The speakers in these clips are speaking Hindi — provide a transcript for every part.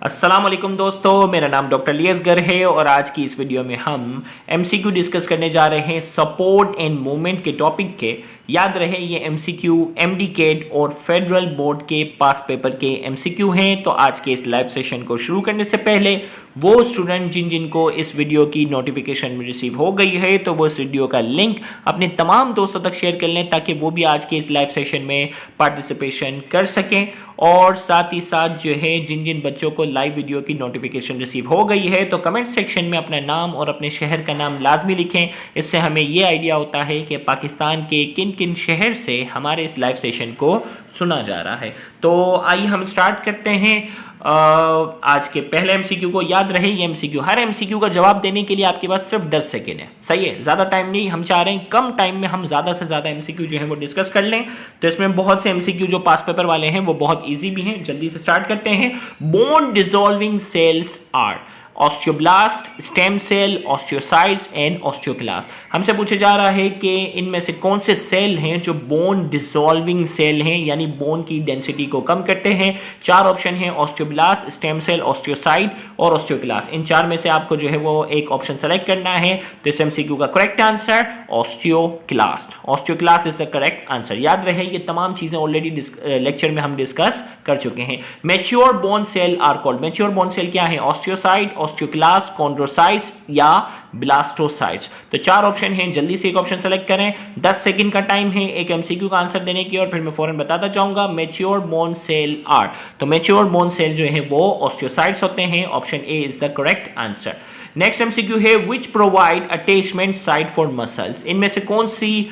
अस्सलाम वालेकुम दोस्तों, मेरा नाम डॉक्टर लियसगर है और आज की इस वीडियो में हम एमसीक्यू डिस्कस करने जा रहे हैं सपोर्ट एंड मूवमेंट के टॉपिक के। याद रहे ये एमसीक्यू एमडीकेट और फेडरल बोर्ड के पास पेपर के एमसीक्यू हैं। तो आज के इस लाइव सेशन को शुरू करने से पहले वो स्टूडेंट जिनको इस वीडियो की नोटिफिकेशन रिसीव हो गई है तो वो इस वीडियो का लिंक अपने तमाम दोस्तों तक शेयर कर लें ताकि वो भी आज के इस लाइव सेशन में पार्टिसिपेशन कर सकें। और साथ ही साथ जो है जिन बच्चों को लाइव वीडियो की नोटिफिकेशन रिसीव हो गई है तो कमेंट सेक्शन में अपना नाम और अपने शहर का नाम लाजमी लिखें। इससे हमें ये आइडिया होता है कि पाकिस्तान के किन किन शहर से हमारे इस लाइव सेशन को सुना जा रहा है। तो आइए हम स्टार्ट करते हैं आज के पहले एमसीक्यू को। याद रहे ये एमसीक्यू, हर एमसीक्यू का जवाब देने के लिए आपके पास सिर्फ 10 सेकेंड है। सही है, ज़्यादा टाइम नहीं, हम चाह रहे हैं कम टाइम में हम ज़्यादा से ज़्यादा एमसीक्यू जो है वो डिस्कस कर लें। तो इसमें बहुत से एमसीक्यू जो पास पेपर वाले हैं वो बहुत ईजी भी हैं। जल्दी से स्टार्ट करते हैं। Bone dissolving cells are osteoblast, stem cell, osteocytes and osteoclast. हमसे पूछा जा रहा है कि इनमें से कौन से सेल हैं जो बोन डिसॉल्विंग सेल हैं, यानी बोन की डेंसिटी को कम करते हैं। चार ऑप्शन हैं, ऑस्टियोब्लास्ट, स्टेम सेल, ऑस्टियोसाइट और ऑस्टियोक्लास्ट। इन चार में से आपको जो है वो एक ऑप्शन सेलेक्ट करना है। तो इस एमसीक्यू का correct answer osteoclast. Osteoclast is the correct answer. याद रहे ये तमाम चीजें ऑलरेडी लेक्चर में हम डिस्कस कर चुके हैं। Mature bone cell are called, mature bone cell क्या है? ऑस्टियोसाइट, ऑस्टियोक्लास्ट, कॉन्ड्रोसाइट्स या ब्लास्टोसाइट्स। तो चार ऑप्शन हैं, जल्दी से एक ऑप्शन सेलेक्ट करें। 10 सेकंड का टाइम है एक एमसीक्यू का आंसर देने की और फिर मैं फौरन बताता जाऊंगा। मैच्योर बोन सेल आर, तो मैच्योर बोन सेल जो है वो ऑस्टियोसाइट्स होते हैं। Option A is the correct answer. Next MCQ है which provide attachment site for muscles. इनमें से कौन सी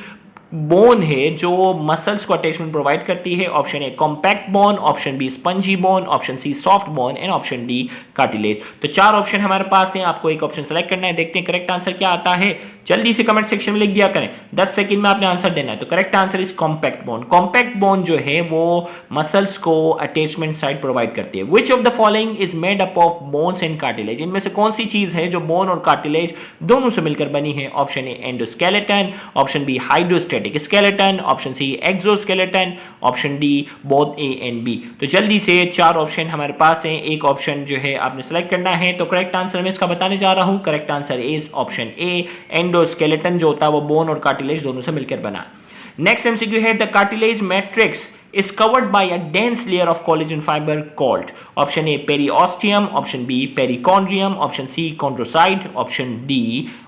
बोन है जो मसल्स को अटैचमेंट प्रोवाइड करती है? Option A compact bone, option B spongy bone, option C soft bone and option D cartilage. तो चार ऑप्शन हमारे पास हैं, आपको एक ऑप्शन सेलेक्ट करना है। देखते हैं करेक्ट आंसर क्या आता है। जल्दी से कमेंट सेक्शन में लिख दिया करें, 10 सेकंड में आपने आंसर देना है। तो correct answer is compact bone. Compact bone जो है वो मसल्स को अटैचमेंट साइट प्रोवाइड करती है। Which of the following is made up of bones and cartilage. इनमें से कौन सी चीज है जो बोन और कार्टिलेज दोनों से मिलकर बनी है? Option A endoskeleton, option B hydrostatic skeleton, option C exoskeleton, option D both A and B. तो जल्दी से चार ऑप्शन हमारे पास हैं, एक ऑप्शन जो है आपने सेलेक्ट करना है। तो करेक्ट आंसर मैं इसका बताने जा रहा हूं। Correct answer is option A endoskeleton, जो होता है वो बोन और कार्टिलेज दोनों से मिलकर बना। नेक्स्ट एमसीक्यू है the cartilage matrix is covered by a dense layer of collagen fiber called option A periosteum, option B perichondrium, option C chondrocyte, option D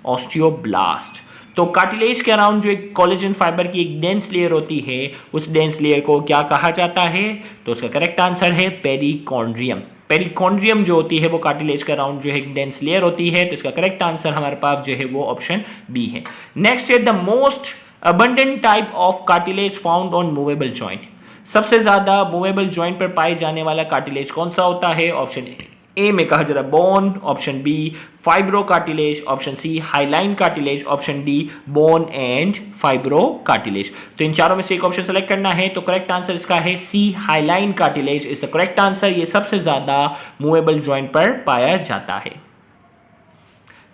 osteoblast। तो कार्टिलेज के अराउंड जो एक कोलेजन फाइबर की एक डेंस लेयर होती है उस डेंस लेयर को क्या कहा जाता है? तो उसका करेक्ट आंसर है पेरिकॉन्ड्रियम। पेरिकॉन्ड्रियम जो होती है वो कार्टिलेज के अराउंड जो है एक डेंस लेयर होती है। तो इसका करेक्ट आंसर हमारे पास जो है वो ऑप्शन बी है। नेक्स्ट है the most abundant type of cartilage found on movable joint. सबसे ज्यादा मूवेबल जॉइंट पर पाए जाने वाला कार्टिलेज कौन सा होता है? ऑप्शन ए में कहा जाता है bone, option B fibro cartilage, option C hyaline cartilage, option D bone and fibro cartilage. तो इन चारों में से एक ऑप्शन सेलेक्ट करना है। तो करेक्ट आंसर इसका है C hyaline cartilage is the correct answer. ये सबसे ज्यादा मूवेबल जॉइंट पर पाया जाता है।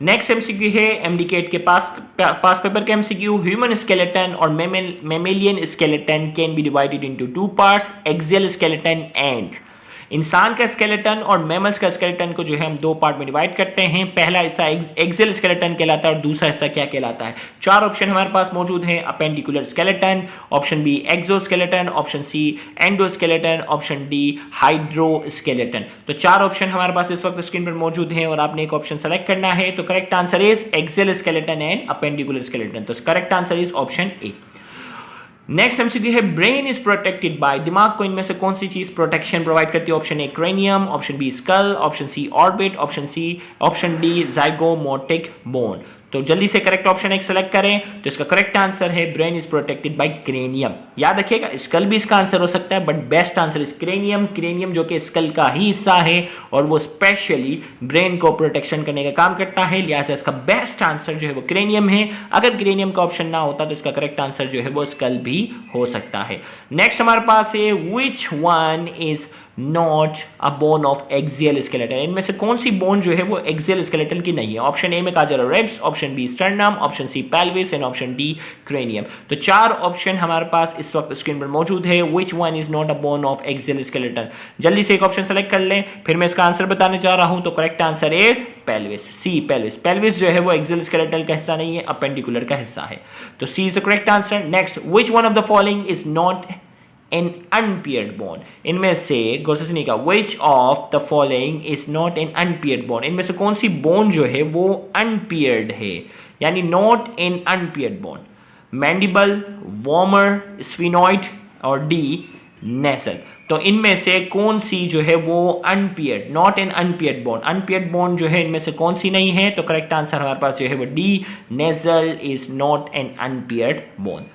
नेक्स्ट एमसीक्यू है एमडीकेट के पास पेपर के एमसीक्यू। ह्यूमन स्केलेटन और mammalian skeleton can be divided into two parts, axial skeleton and. इंसान का स्केलेटन और मैमल्स का स्केलेटन को जो है हम दो पार्ट में डिवाइड करते हैं। पहला हिस्सा एक्सियल स्केलेटन कहलाता है और दूसरा हिस्सा क्या कहलाता है? चार ऑप्शन हमारे पास मौजूद हैं। Appendicular skeleton, option B exoskeleton, option C endoskeleton, option D hydroskeleton. तो चार ऑप्शन हमारे पास इस वक्त स्क्रीन पर मौजूद हैं और आपने एक ऑप्शन सेलेक्ट करना है। तो correct answer is axial skeleton and appendicular skeleton. तो correct answer is option A. Next MCQ है ब्रेन इज प्रोटेक्टेड बाय। दिमाग को इनमें से कौन सी चीज प्रोटेक्शन प्रोवाइड करती है? Option A cranium, option B skull, option C orbit, option D zygomatic bone. तो जल्दी से करेक्ट ऑप्शन एक सेलेक्ट करें। तो इसका करेक्ट आंसर है brain is protected bye cranium. याद रखिएगा स्कल भी इसका आंसर हो सकता है but best answer is cranium. Cranium जो कि स्कल का ही हिस्सा है और वो स्पेशली ब्रेन को प्रोटेक्शन करने का काम करता है, लिहाजा इसका बेस्ट आंसर जो है वो क्रेनियम है। अगर क्रेनियम का ऑप्शन ना होता तो इसका करेक्ट आंसर जो है वो स्कल भी हो सकता है। नेक्स्ट हमारे पास है विच one is not a bone of axial skeleton. इनमें से कौन सी बोन जो है वो एक्सियल स्केलेटन की नहीं है? ऑप्शन ए में कहा जा रहा है ribs, option B sternum, option C pelvis and option D cranium. तो चार ऑप्शन हमारे पास इस वक्त स्क्रीन पर मौजूद है। विच one is not a bone of axial skeleton? जल्दी से एक ऑप्शन सेलेक्ट कर लें, फिर मैं इसका आंसर बताने जा रहा हूं। तो correct answer is pelvis, C pelvis. Pelvis जो है वो एक्सियल स्केलेटन का हिस्सा नहीं है, अपेंडिकुलर का हिस्सा है। तो C is the correct answer. Next, which one of the following is not an unpaired bone? इनमें से गौर से सुनिएगा, which of the following is not an unpaired bone? इनमें से कौन सी बोन जो है वो अनपेयर्ड है, यानी not an unpaired bone? Mandible, vomer, sphenoid और डी नेसल। तो इनमें से कौन सी जो है वो unpaired, not an unpaired bone? Unpaired bone जो है इनमें से कौन सी नहीं है? तो करेक्ट आंसर हमारे पास जो है वो the nasal is not an unpaired bone.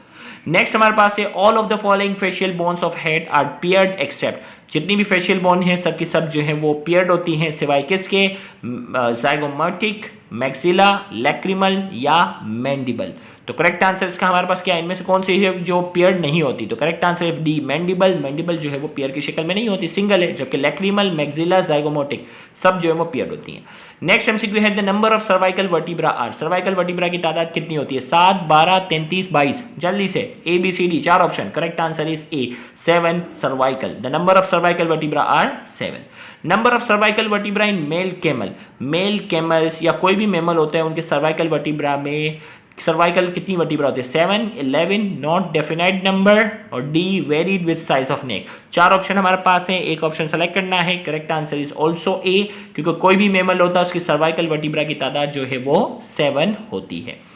Next हमारे पास है all of the following facial bones of head are paired except. जितनी भी फेशियल बोन है सब की सब जो है वो पेयर्ड होती हैं, सिवाय किसके? ज़ाइगोमैटिक, मैक्सिला, लैक्रिमल या मैंडिबल। तो करेक्ट आंसर इसका हमारे पास क्या है? इनमें से कौन सी है जो पेयर्ड नहीं होती? तो करेक्ट आंसर है डी मैंडिबल। मैंडिबल जो है वो पेयर की शक्ल में नहीं होती, सिंगल है, जबकि लैक्रिमल, मैक्सिला, ज़ाइगोमैटिक सब जो है वो पेयर्ड होती हैं। नेक्स्ट एमसीक्यू है the number of cervical vertebra are. Cervical vertebra की तादाद कितनी होती है? 7, 12, 33, 22। जल्दी से ए बी सी डी, चार option. Correct answer is A 7 cervical. The number of cervical vertebra are 7। Number of cervical vertebra in male camel. Male camels या कोई भी मैमल होता है उनके सर्वाइकल वर्टिब्रा में सर्वाइकल कितनी वर्टिब्रा होती है? 7, 11, नॉट डेफिनाइट नंबर और D varied with size of neck. चार ऑप्शन हमारे पास है, एक ऑप्शन सेलेक्ट करना है। Correct answer is also a, क्योंकि कोई भी मैमल होता है उसकी सर्वाइकल वर्टिब्रा की तादाद जो है वो 7 होती है।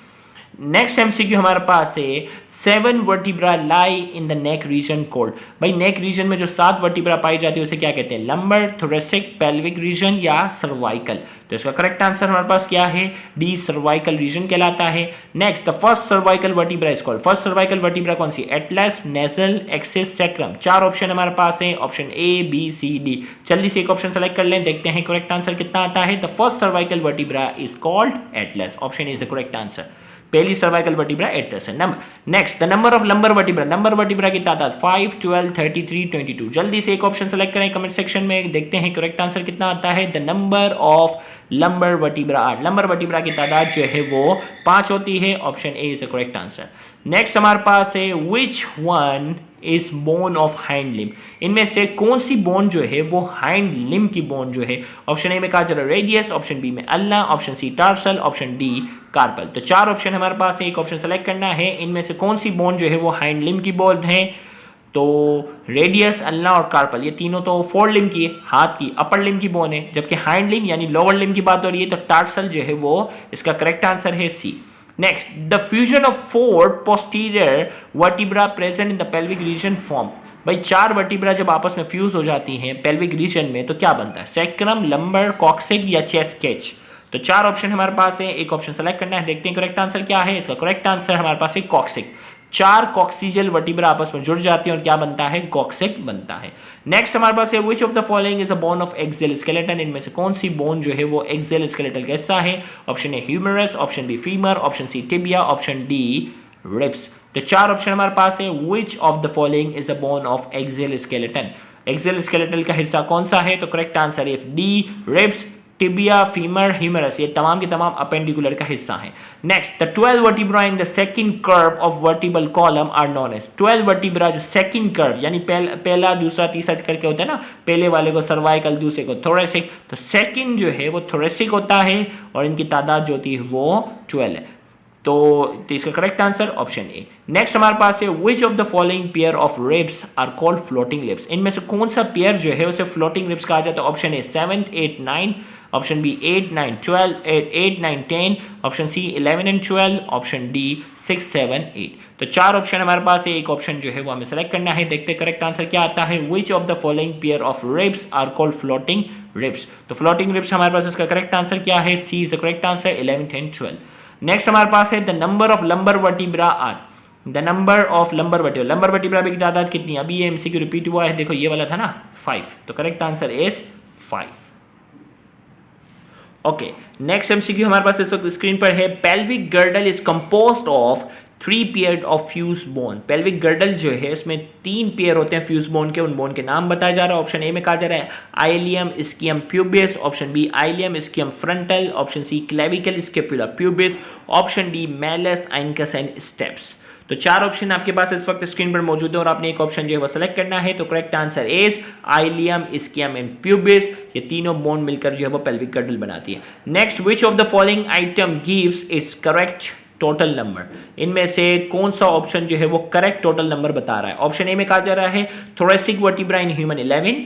नेक्स्ट एमसीक्यू हमारे पास है 7 vertebra lie in the neck region cold. भाई नेक रीजन में जो 7 वर्टिब्रा पाई जाती है उसे क्या कहते हैं? लंबर, थोरेसिक, पेल्विक रीजन या सर्वाइकल। तो इसका करेक्ट आंसर हमारे पास क्या है? डी सर्वाइकल रीजन कहलाता है। Next, the first cervical vertebra is called. First cervical vertebra कौन सी? Atlas, nasal, axis, sacrum. चार ऑप्शन हमारे पास है, option A B C D. जल्दी से एक ऑप्शन सेलेक्ट कर लें, देखते हैं करेक्ट आंसर कितना आता है। The first cervical vertebra is called atlas. Option is the correct answer. पहली सर्वाइकल वर्टिब्रा एटलस है। Number next, the number of lumbar vertebra. Lumbar vertebra की तादाद 5, 12, 33, 22। जल्दी से एक ऑप्शन सेलेक्ट करें कमेंट सेक्शन में, देखते हैं करेक्ट आंसर कितना आता है। The number of lumbar vertebra are. Lumbar vertebra की तादाद जो है वो 5 होती है। Option A is the correct answer. Next हमारे पास है विच one is bone of hind limb. इनमें से कौन सी बोन जो है वो हाइंड लिम्ब की बोन जो है? ऑप्शन ए में कहा जा रहा है रेडियस, ऑप्शन बी में ulna, option C tarsal, option D carpal. तो चार ऑप्शन हमारे पास है, एक ऑप्शन सेलेक्ट करना है। इनमें से कौन सी बोन जो है वो हाइंड लिम्ब की बोन है? तो रेडियस, अल्ना और कार्पल, ये तीनों तो फोर लिम्ब की है, हाथ की, अपर लिम्ब की बोन है। जबकि हाइंड लिम्ब यानी लोअर लिम्ब की बात हो रही है तो टार्सल जो है वो इसका करेक्ट आंसर है C. Next, the fusion of 4 posterior vertebra present in the pelvic region form. भाई 4 वर्टिब्रा जब आपस में फ्यूज हो जाती हैं पेल्विक रीजन में तो क्या बनता है? सैक्रम, लंबर, कॉक्सिक या चेस्ट केज। तो चार ऑप्शन हमारे पास है, एक ऑप्शन सेलेक्ट करना है, देखते हैं करेक्ट आंसर क्या है। इसका करेक्ट आंसर हमारे पास है कॉक्सिक। 4 कॉक्सिजल वर्टिब्रा आपस में जुड़ जाती हैं और क्या बनता है? कॉक्सिक बनता है। नेक्स्ट हमारे पास है which of the following is a bone of axial skeleton. इनमें से कौन सी बोन जो है वो एक्सियल स्केलेटन का हिस्सा है? Option A humerus, option B femur, option C tibia, option D ribs. तो चार ऑप्शन हमारे पास है, which of the following is a bone of axial skeleton. Axial skeleton का हिस्सा कौन सा है? तो करेक्ट आंसर है D ribs, tibia, femur, humerus, ये तमाम के तमाम अपेंडिकुलर का हिस्सा है। Next, the 12 vertebra in the second curve of vertebral column are known as. 12 vertebra जो सेकंड कर्व यानी पहला दूसरा तीसरा करके होता है ना, पहले वाले को सर्वाइकल, दूसरे को थोरेसिक, तो सेकंड जो है वो थोरेसिक होता है और इनकी तादाद जो होती है वो 12 है। तो इसका correct answer option A. Next हमारे पास है which of the following pair of ribs are called floating lips. इनमें से कौन सा पेयर जो है उसे फ्लोटिंग लिप्स कहा जाता है? Option A 7, 8, 9, option B 8, 9, 12, 8, 9, 10, option C 11 and 12, option D 6, 7, 8। तो चार ऑप्शन हमारे पास है, एक ऑप्शन जो है वो हमें सेलेक्ट करना है, देखते करेक्ट आंसर क्या आता है। Which of the following pair of ribs are called floating ribs. तो फ्लोटिंग रिब्स हमारे पास इसका करेक्ट आंसर क्या है? C is the correct answer 11, 10, 12। Next हमारे पास है the number of lumbar vertebra are. The number of lumbar vertebra, lumbar vertebra की तादाद कितनी? अभी ये एमसीक्यू रिपीट हुआ है, देखो ये वाला था ना 5, तो correct answer is 5। Okay, next MCQ हमारे पास इस वक्त स्क्रीन पर है। Pelvic girdle is composed of 3 pair of fuse bone. Pelvic girdle जो है इसमें 3 पेयर होते हैं फ्यूज बोन के, उन बोन के नाम बताया जा रहा है। ऑप्शन ए में कहा जा रहा है ilium ischium pubis, option B ilium ischium frontal, option C clavicle scapula pubis, option D malleus incus and stapes. तो 4 ऑप्शन आपके पास इस वक्त स्क्रीन पर मौजूद है और आपने एक ऑप्शन जो है वो सेलेक्ट करना है। तो correct answer is ilium ischium and pubis. ये तीनों बोन मिलकर जो है वो पेल्विक गर्डल बनाती है। Next, which of the following item gives it's correct total number. इनमें से कौन सा ऑप्शन जो है वो करेक्ट टोटल नंबर बता रहा है। ऑप्शन ए में कहा जा रहा है थोरेसिक वर्टिब्रा इन ह्यूमन 11,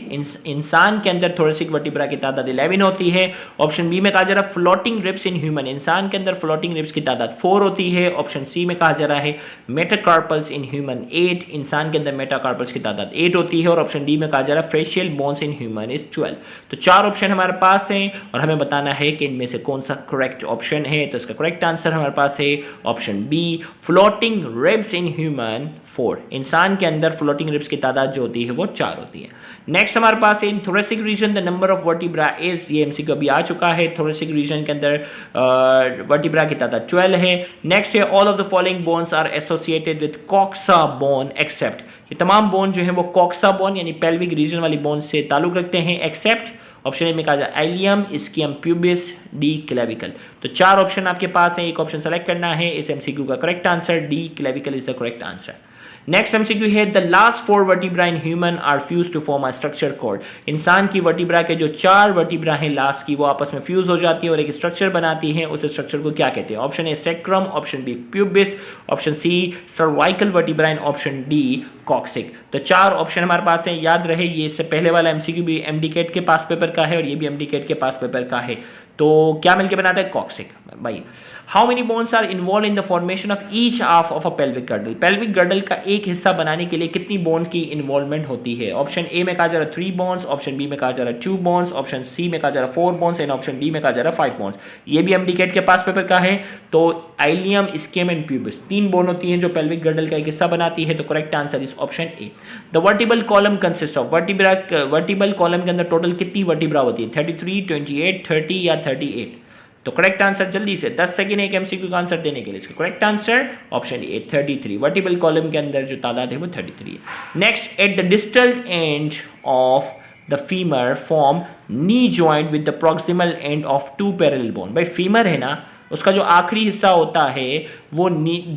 इंसान के अंदर थोरेसिक वर्टिब्रा की तादाद 11 होती है। ऑप्शन बी में कहा जा रहा है फ्लोटिंग रिब्स इन ह्यूमन, इंसान के अंदर फ्लोटिंग रिब्स की तादाद 4 होती है। ऑप्शन सी में कहा जा रहा है मेटाकार्पल्स इन ह्यूमन 8, इंसान के अंदर मेटाकार्पल्स की तादाद 8 होती है। और ऑप्शन डी में कहा जा रहा है facial bones in human is 12। तो 4 ऑप्शन हमारे पास हैं और हमें बताना है कि इनमें से कौन सा करेक्ट ऑप्शन है। तो इसका करेक्ट आंसर हमारे पास है option B floating ribs in human 4, इंसान के अंदर फ्लोटिंग रिब्स की तादाद जो होती है वो 4 होती है। नेक्स्ट हमारे पास in thoracic region the number of vertebra is, ये एमसीक्यू अभी आ चुका है। थोरेसिक रीजन के अंदर वर्टिब्रा की तादाद 12 है। नेक्स्ट है all of the following bones are associated with coxa bone except, ये तमाम बोन जो है वो कॉक्सा बोन यानी पेल्विक रीजन वाली बोन से ताल्लुक रखते हैं एक्सेप्ट ऑप्शन ए में कहा जाए ileum ischium pubis, D clavicle. तो 4 ऑप्शन आपके पास है, एक ऑप्शन सेलेक्ट करना है। इस एमसीक्यू का correct answer D clavicle is the correct answer. Next MCQ है the last 4 vertebra in human are fuse to form a structure called, इंसान की वर्टिब्रा के जो 4 वर्टिब्रा हैं लास्ट की वो आपस में फ्यूज हो जाती है और एक स्ट्रक्चर बनाती है, उस स्ट्रक्चर को क्या कहते हैं। Option A sacrum, option B pubis, option C cervical vertebra and option D coccyx. तो 4 ऑप्शन हमारे पास है। याद रहे ये इससे पहले वाला एमसीक्यू भी एमडीकेट के पास पेपर का है और ये भी एमडीकेट के पास पेपर का है। तो क्या मिलकर बनाता है कॉक्सिक भाई। How many bones are involve in the formation of each half of a pelvic girdle, pelvic girdle का एक हिस्सा बनाने के लिए कितनी बोन की इन्वॉल्वमेंट होती है। ऑप्शन ए में कहा जा रहा है 3 बोन्स, ऑप्शन बी में कहा जा रहा है 2 बोन्स, ऑप्शन सी में कहा जा रहा है 4 बोन्स एंड ऑप्शन डी में कहा जा रहा है 5 बोन्स। ये भी एमडीकेट के पास पेपर का है। तो ileum ischium and pubis 3 bone होती हैं जो पेल्विक गर्डल का एक हिस्सा बनाती है। तो correct answer is option A. The vertebral column consist of, vertebral column के अंदर टोटल कितनी वर्टिब्रा होती है 33, 28, 30 या 38। तो करेक्ट आंसर जल्दी से 10 सेकंड एक एमसीक्यू का आंसर देने के लिए, इसका करेक्ट आंसर ऑप्शन ए 33, वर्टिबल कॉलम के अंदर जो तादाद है वो 33 है। Next, at the distal end of the femur form knee joint with the proximal end of 2 parallel bone. भाई फीमर है ना, उसका जो आखिरी हिस्सा होता है वो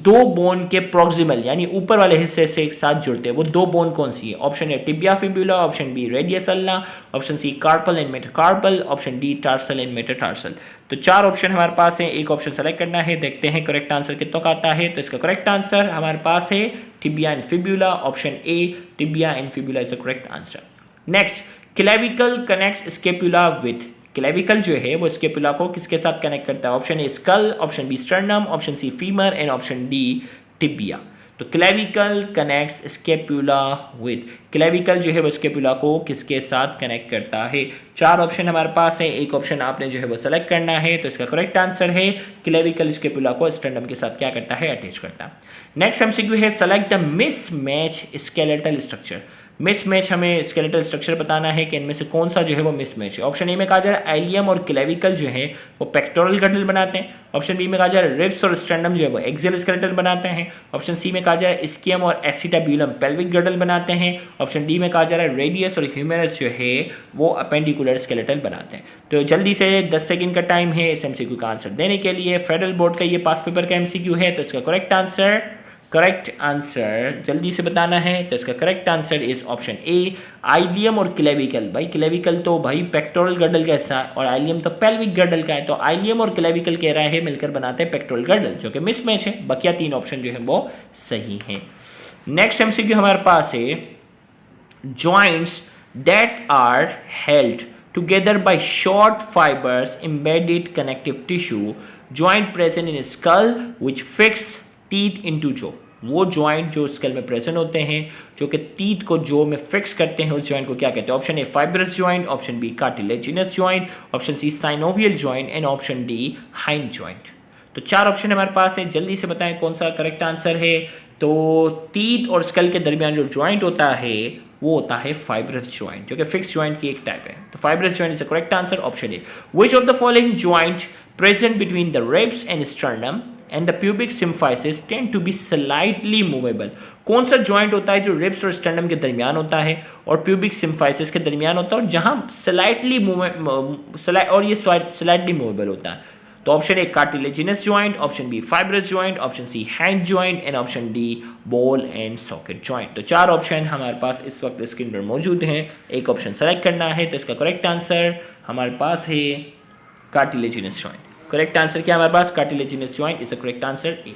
2 बोन के प्रॉक्सिमल यानी ऊपर वाले हिस्से से एक साथ जुड़ते हैं। वो 2 बोन कौन सी है। Option A tibia fibula, option B radius ulna, option C carpal and metacarpal, option D tarsal and metatarsal. तो 4 ऑप्शन हमारे पास है, एक ऑप्शन सेलेक्ट करना है। देखते हैं करेक्ट आंसर कितना का आता है। तो इसका करेक्ट आंसर हमारे पास है tibia and fibula, option A tibia and fibula is the correct answer. Next, clavicle connects scapula with, clavicle जो है वो स्केपुला को किसके साथ कनेक्ट करता है। Option A skull, option B sternum, option C femur and option D tibia. तो clavicle connects scapula with, clavicle जो है वो स्केपुला को किसके साथ कनेक्ट करता है। 4 ऑप्शन हमारे पास है, एक ऑप्शन आपने जो है वो सेलेक्ट करना है। तो इसका करेक्ट आंसर है क्लेविकल स्केपुला को स्टर्नम के साथ क्या करता है, अटैच करता है। नेक्स्ट एमसीक्यू है select the mismatch skeletal structure. Mismatch हमें स्केलेटल स्ट्रक्चर बताना है कि इनमें से कौन सा जो है वो मिसमैच है। ऑप्शन ए में कहा जा रहा है आइलियम और क्लेविकल जो है वो पेक्टोरल गर्डल बनाते हैं। ऑप्शन बी में कहा जा रहा है रिब्स और स्टर्नम जो है वो एक्सियल स्केलेटल बनाते हैं। ऑप्शन सी में कहा जा रहा है स्कियम और एसिटाब्यूलम पेल्विक गर्डल बनाते हैं। ऑप्शन डी में कहा जा रहा है रेडियस और ह्यूमेरस जो है वो अपेंडिकुलर स्केलेटल बनाते हैं। तो जल्दी से 10 सेकंड का टाइम है इस एमसीक्यू का आंसर देने के लिए। फेडरल बोर्ड का ये पास पेपर का एमसीक्यू है। तो इसका करेक्ट आंसर जल्दी से बताना है। तो इसका correct answer is option A ileum और क्लेविकल। भाई क्लेविकल तो भाई पेक्टोरल गर्डल का हिस्सा और आइलियम तो पेल्विक गर्डल का है। तो आइलियम और क्लेविकल कह रहा है मिलकर बनाते हैं पेक्टोरल गर्डल, जो कि मिसमैच है। बकिया 3 ऑप्शन जो है वो सही है। नेक्स्ट एमसीक्यू हमारे पास है joints that are held together by short fibers embedded connective tissue, joint present in skull which fix teeth into jaw। वो जॉइंट जो स्कल में प्रेजेंट होते हैं जो कि टीथ को जो में फिक्स करते हैं, उस जॉइंट को क्या कहते हैं। Option A fibrous joint, option B cartilaginous joint, option C synovial joint and option D hinge joint. तो 4 ऑप्शन हमारे पास है, जल्दी से बताएं कौन सा करेक्ट आंसर है। तो टीथ और स्कल के दरमियान जो जॉइंट होता है वो होता है फाइब्रस जॉइंट, जो कि फिक्स जॉइंट की एक टाइप है। तो fibrous joint is the correct answer option A. Which of the following joint present between the ribs and sternum and the pubic symphysis tend to be slightly movable. कौन सा जॉइंट होता है जो रिब्स और स्टर्नम के दरमियान होता है और प्यूबिक सिम्फाइसिस के दरमियान होता है और जहां और ये स्लाइटली मूवेबल होता है? तो option A cartilaginous joint, option B fibrous joint, option C hinge joint and option D ball and socket joint. तो 4 ऑप्शन हमारे पास इस वक्त स्क्रीन पर मौजूद हैं, एक ऑप्शन सेलेक्ट करना है। तो इसका करेक्ट आंसर हमारे पास है कार्टिलेजिनस जॉइंट। करेक्ट आंसर क्या हमारे पास? Cartilaginous joint is the correct answer A.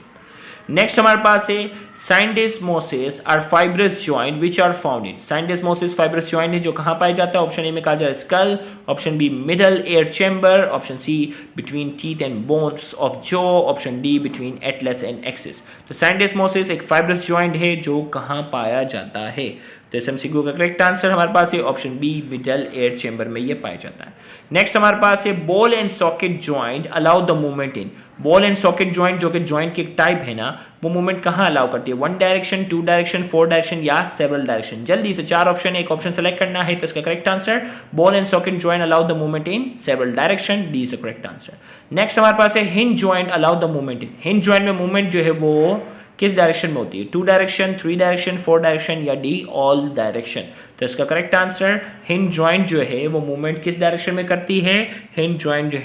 Next हमारे पास है syndesmosis are fibrous joint which are found in. Syndesmosis fibrous joint है जो कहाँ पाया जाता है? ऑप्शन ए में कहा जा रहा है skull, option B middle ear chamber, option C between teeth and bones of jaw, option D between atlas and axis. तो साइंडेस्मोसिस एक फाइब्रस जॉइंट है जो कहाँ पाया जाता है? तो इस एमसीक्यू का करेक्ट आंसर हमारे पास है option B, middle ear chamber में ये पाया जाता है। नेक्स्ट हमारे पास है ball and socket joint allow the movement in. Ball and socket joint जो कि जॉइंट की एक टाइप है ना, वो मूवमेंट कहाँ अलाउ करती है? 1 डायरेक्शन, 2 डायरेक्शन, 4 डायरेक्शन या सेवरल डायरेक्शन? जल्दी से 4 ऑप्शन, एक ऑप्शन सेलेक्ट करना है। तो इसका correct answer ball and socket joint allow the movement in several direction, D is the correct answer. Next हमारे पास है hinge joint allow the movement in. Hinge joint में मूवमेंट जो है वो किस डायरेक्शन में होती है? 2 डायरेक्शन, 3 डायरेक्शन, 4 डायरेक्शन या डी ऑल डायरेक्शन? तो इसका करेक्ट आंसर हिंज जॉइंट जो है वो मूवमेंट किस डायरेक्शन में करती है? हिंज जॉइंट जो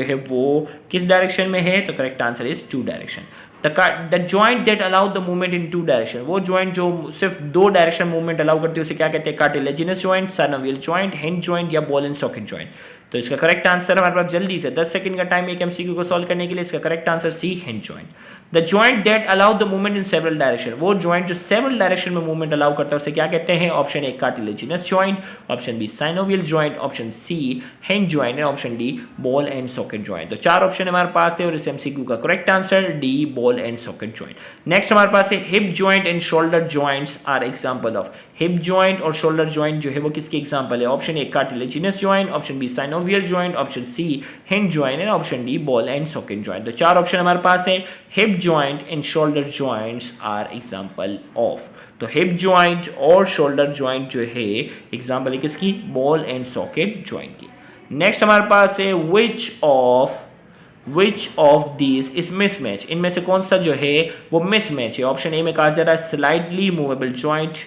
है वो किस डायरेक्शन में है? तो correct answer is 2 direction. The joint that allow the movement in 2 direction, वो जॉइंट जो सिर्फ 2 डायरेक्शन मूवमेंट अलाउ करती है उसे क्या कहते हैं? Cartilaginous joint, synovial joint, hinge joint या बॉल एंड सॉकेट जॉइंट? तो इसका करेक्ट आंसर हमारे पास जल्दी से 10 सेकंड का टाइम एक एमसीक्यू को सॉल्व करने के लिए। इसका correct answer C, hinge joint. The joint that allow the movement in several direction, वो जॉइंट जो सेवरल डायरेक्शन में मूवमेंट अलाउ करता है उसे क्या कहते हैं? Option A cartilaginous joint, option B synovial joint, option C hinge joint and option D ball and socket joint. तो 4 ऑप्शन हमारे पास है और इस एमसीक्यू का correct answer D, ball and socket joint. Next हमारे पास है hip joint and shoulder joints are example of. Hip joint और शोल्डर जॉइंट जो है वो किसके एग्जांपल है? Option A cartilaginous joint, option B synovial joint, option C hinge joint and option D ball and socket joint. तो 4 ऑप्शन हमारे पास है hip joint and shoulder joints are example of. तो हिप जॉइंट और शोल्डर जॉइंट जो है एग्जांपल है किसकी? बॉल एंड सॉकेट जॉइंट की। नेक्स्ट हमारे पास है which of these is mismatch. इनमें से कौन सा जो है वो मिसमैच है? ऑप्शन ए में कहा जा रहा है स्लाइडली मूवेबल जॉइंट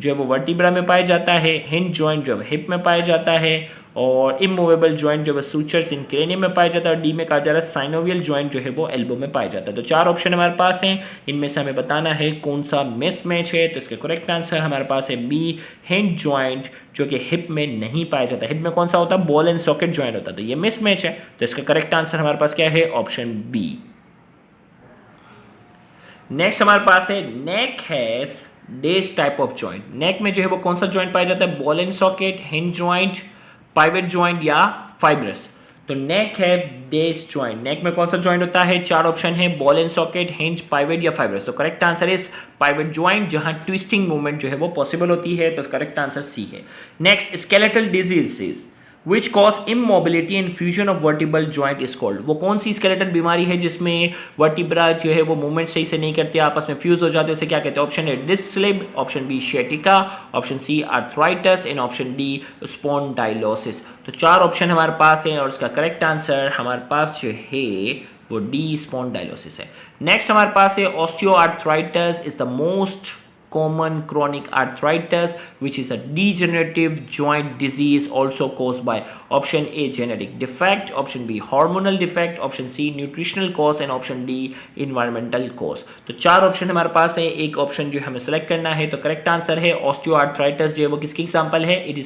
जो है वो वर्टिब्रा में पाया जाता है, हिंज जॉइंट जो है हिप में पाया जाता है और इमूवेबल जॉइंट जो है सूचर्स इन क्रेनियम में पाया जाता है और डी में कहा जा रहा है साइनोवियल जॉइंट जो है वो एल्बो में पाया जाता है। तो 4 ऑप्शन हमारे पास हैं, इनमें से हमें बताना है कौन सा मिसमैच है। तो इसका करेक्ट आंसर हमारे पास है बी, हिंज जॉइंट जो कि हिप में नहीं पाया जाता। हिप में कौन सा होता है? बॉल एंड सॉकेट जॉइंट होता है। तो ये मिसमैच है। तो इसका करेक्ट आंसर हमारे पास क्या है? Option B. नेक्स्ट हमारे पास है neck has this type of joint. Neck में जो है वो कौन सा जॉइंट पाया जाता है? Ball and socket, hinge joint, pivot joint या फाइब्रस? तो नेक है डेस जॉइंट। नेक में कौन सा जॉइंट होता है? 4 ऑप्शन है, ball and socket, hinge, pivot या फाइब्रस। तो correct answer is pivot joint जहां ट्विस्टिंग मूवमेंट जो है वो पॉसिबल होती है। तो करेक्ट आंसर सी है। Next skeletal diseases which cause immobility and fusion of vertebral joint is called. वो कौन सी स्केलेटल बीमारी है जिसमें वर्टिब्रा जो है वो मूवमेंट सही से नहीं करते, आपस में फ्यूज हो जाते हैं, उसे क्या कहते हैं? Option A disc slip, option B sciatica, option C arthritis and option D spondylosis. तो 4 ऑप्शन हमारे पास है और इसका करेक्ट आंसर हमारे पास जो है वो डी स्पॉन्डाइलोसिस है। नेक्स्ट हमारे पास है osteoarthritis is the most common chronic arthritis which is a degenerative joint disease also caused by option A genetic defect, option B hormonal defect, option C nutritional cause and option D environmental cause। तो 4 ऑप्शन हमारे पास है, एक ऑप्शन जो हमें सेलेक्ट करना है। तो करेक्ट आंसर है ऑस्टियोआर्थराइटिस जो है वो किसकी एग्जांपल है? It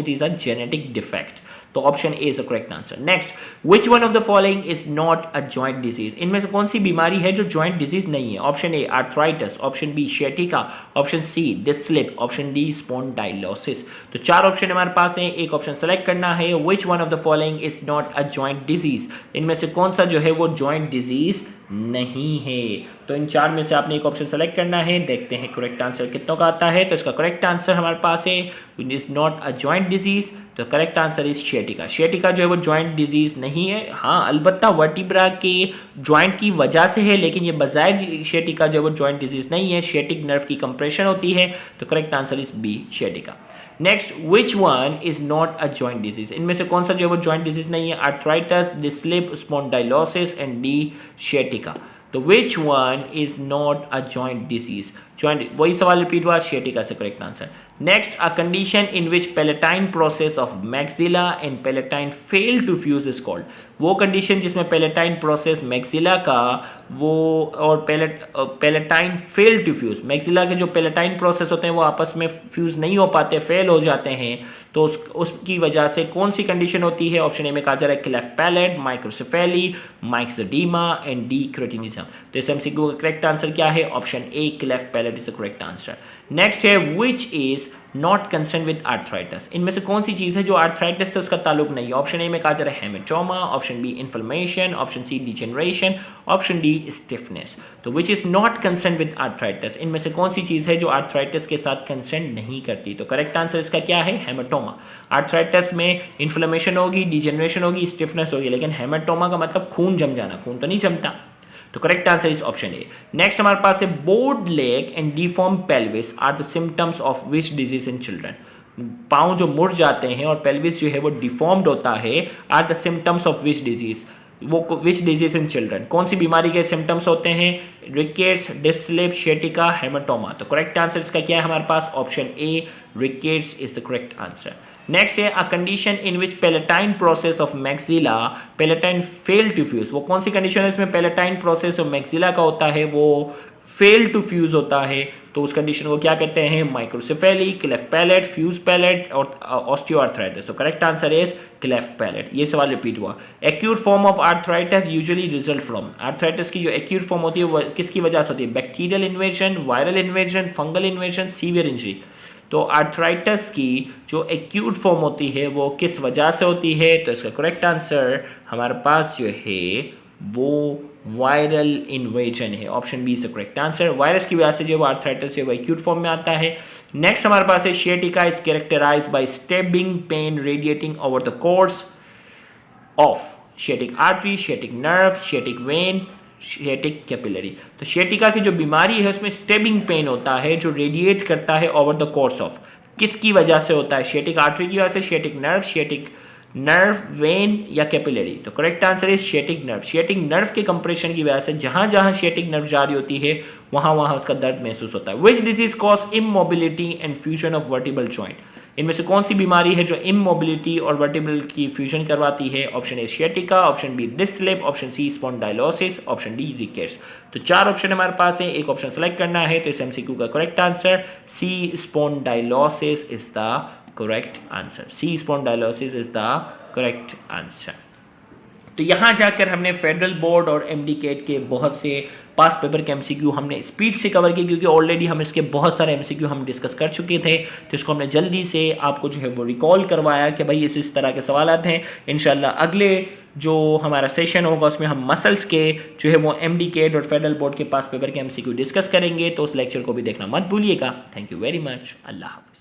is a genetic defect. तो option A is the correct answer. Next which one of the following is not a joint disease. इनमें से कौन सी बीमारी है जो जॉइंट डिजीज नहीं है? Option A arthritis, option B sciatica, option C disc slip, option D spondylosis. तो 4 ऑप्शन हमारे पास है, एक ऑप्शन सेलेक्ट करना है। विच one of the following is not a joint disease. इनमें से कौन सा जो है वो जॉइंट डिजीज नहीं है? तो इन 4 में से आपने एक ऑप्शन सेलेक्ट करना है। देखते हैं करेक्ट आंसर कितनों का आता है। तो इसका करेक्ट आंसर हमारे पास है it is not a joint disease. तो करेक्ट आंसर इज शेटिका। शेटिका जो है वो जॉइंट डिजीज नहीं है। हाँ, अलबत्ता वर्टिब्रा के जॉइंट की वजह से है, लेकिन ये बजाय शेटिका जो है वो जॉइंट डिजीज नहीं है। शेटिक नर्व की कंप्रेशन होती है। तो correct answer is B sciatica. Next, which one is not a joint disease, इनमें से कौन सा जो है वो जॉइंट डिजीज नहीं है? Arthritis, the slip spondylosis and D sciatica. तो which one is not a joint disease? Joint, वही सवाल रिपीट हुआ, शेटिका से correct answer. Next, a condition in which palatine process of maxilla and palatine fail to fuse is called. वो कंडीशन जिसमें पेलेटाइन प्रोसेस मैक्सिला का वो और पेलेटाइन फेल टू फ्यूज, मैक्सिला के जो पेलेटाइन प्रोसेस होते हैं वो आपस में फ्यूज नहीं हो पाते, फेल हो जाते हैं, तो उसकी वजह से कौन सी कंडीशन होती है? ऑप्शन ए में कहा जा रहा है cleft palate, microcephaly, myxoedema and D cretinism. तो इस एमसीक्यू का करेक्ट आंसर क्या है? Option A cleft palate is the correct answer. Next है, which is not concern with arthritis, इनमें से कौन सी चीज़ है जो आर्थराइटिस से उसका ताल्लुक नहीं है? ऑप्शन ए में कहा जा रहा है hematoma, option B inflammation, option C degeneration, option D stiffness. तो which is not concern with arthritis, इनमें से कौन सी चीज़ है जो आर्थराइटिस के साथ कंसर्न नहीं करती? तो करेक्ट आंसर इसका क्या है? हेमेटोमा। आर्थराइटिस में इन्फ्लेमेशन होगी, डिजेनरेशन होगी, स्टिफनेस होगी, लेकिन हेमेटोमा का मतलब खून जम जाना, खून तो नहीं जमता। तो correct answer is option A. Next हमारे पास है, bowed leg and deform pelvis are the symptoms of which disease in children. पाँव जो मुड़ जाते हैं और पेल्विस जो है वो डिफॉर्म्ड होता है, are the symptoms of which disease, वो विच डिजीज इन चिल्ड्रन, कौन सी बीमारी के सिम्टम्स होते हैं? Rickets, disc slip, sciatica, hematoma. तो करेक्ट आंसर इसका क्या है हमारे पास? Option A, rickets is the correct answer. Next है, a condition in which palatine process of maxilla palatine fail to fuse, वो कौन सी कंडीशन है इसमें पेलेटाइन प्रोसेस ऑफ मैक्सिला का होता है वो फेल टू फ्यूज होता है? तो उस कंडीशन को क्या कहते हैं? Microcephaly, cleft palate, fuse palate और ऑस्टियोआर्थराइटिस। तो correct answer is cleft palate. ये सवाल रिपीट हुआ। Acute form of arthritis usually result from, arthritis की जो एक्यूट फॉर्म होती है वो किसकी वजह से होती है? Bacterial invasion, viral invasion, fungal invasion, severe injury. तो आर्थराइटिस की जो एक्यूट फॉर्म होती है वो किस वजह से होती है? तो इसका करेक्ट आंसर हमारे पास जो है वो वायरल इन्वेजन है। Option B is the correct answer. Virus की वजह से जो आर्थराइटिस है वो एक्यूट फॉर्म में आता है। नेक्स्ट हमारे पास है, sciatica is characterized by stabbing pain radiating over the course of sciatic artery, sciatic nerve, sciatic vein, sciatic capillary. तो शेटिका की जो बीमारी है उसमें स्टेबिंग पेन होता है जो रेडिएट करता है ओवर द कोर्स ऑफ, किसकी वजह से होता है? शेटिक आर्टरी की वजह से, शेटिक नर्व, वेन या कैपिलरी। तो correct answer is sciatic nerve. Sciatic nerve के कंप्रेशन की वजह से जहां जहां शेटिक नर्व जारी होती है वहां वहां उसका दर्द महसूस होता है। Which disease cause immobility and fusion of vertebral joint, इनमें से कौन सी बीमारी है जो इमोबिलिटी और वर्टिबल की फ्यूजन करवाती है? Option A sciatica, option B disc slip, option C spondylosis, option D rickets. तो चार ऑप्शन हमारे पास है, एक ऑप्शन सेलेक्ट करना है। तो इस एमसीक्यू का correct answer C spondylosis is the correct answer. C spondylosis is the correct answer. तो यहाँ जाकर हमने फेडरल बोर्ड और एमडी कैट के बहुत से पास पेपर के एमसीक्यू हमने स्पीड से कवर किए, क्योंकि ऑलरेडी हम इसके बहुत सारे एमसीक्यू हम डिस्कस कर चुके थे। तो इसको हमने जल्दी से आपको जो है वो रिकॉल करवाया कि भाई इस तरह के सवाल हैं। इंशाल्लाह अगले जो हमारा सेशन होगा उसमें हम मसल्स के जो है वो एमडी कैट और फेडरल बोर्ड के पास पेपर के एमसीक्यू डिस्कस करेंगे। तो उस लेक्चर को भी देखना मत भूलिएगा। Thank you very much. अल्लाह हाफ़िज़।